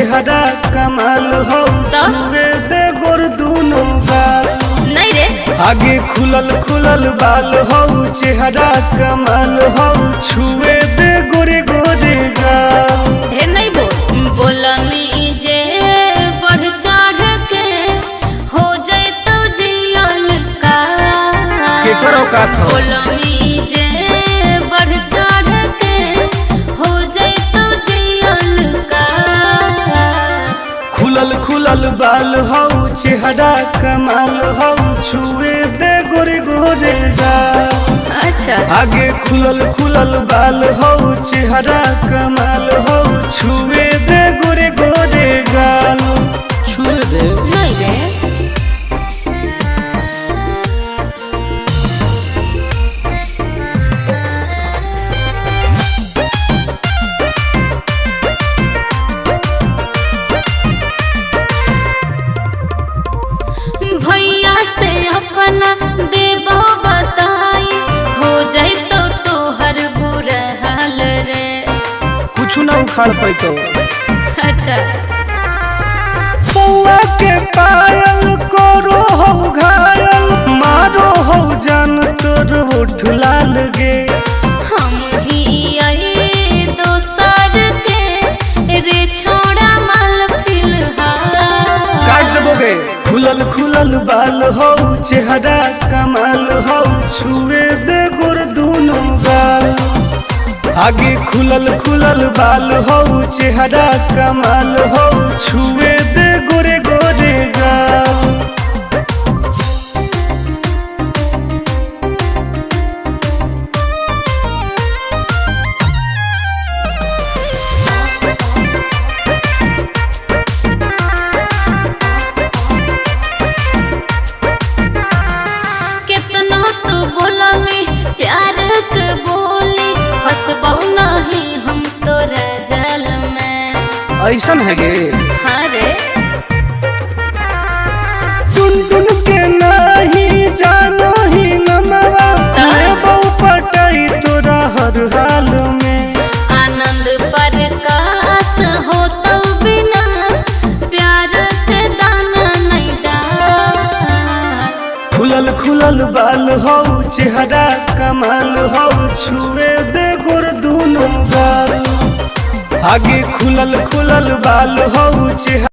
चेहरा कमाल हो छुए दे गोर दूनो गाल। नहीं रे आगे खुलल खुलल बाल हो चेहरा कमाल हो छुए दे गोरे गोरे गाल। हे नहीं बोलमी जे बढ़ चढ़ के हो जाए तो जियल का करो का था बोलमी जे बढ़ चढ़ के हो जाए तो जियल का। खुलल खुलल बाल हो चेहरा कमाल हो छुए दे गोरे गोरे गाल। अच्छा आगे खुलल खुलल बाल हो चेहरा कमाल हो छुए दे गोरे गोरे गाल। छुए दे नहीं रे भैया से अपना देबो बताई हो जाए तो तोहर बुरा हाल रे। कुछ ना उखाड़ पैतो। अच्छा बउआ के पायल करो हो घायल मारो हो जान तोर होठ लाल गे। हम ही आई दोसर के रे छोड़ा माल फिलहाल। काट देबोगे खुलल खुलल बाल हो चेहरा कमाल हो छुए दे गोर दूनो गाल। आगे खुलल खुलल बाल हो चेहरा कमाल हो छुए दे गोरे गोरे गाल। कितना तू बोला में प्यार के बोली हंसबौ नहीं हम तोरा जल में। ऐसन है गे हाँ रे टुन टुन के नाही जानो ही नमवा बहु पटाई तोरा हर हाल में। आनंद प्रकाश हो तो विनाश प्यार के दाना नहीं डाल। खुलल खुलल बाल हो चेहरा कमाल हो छुए दे गोर दूनो गाल। आगे खुलल खुलल बाल हो चेहरा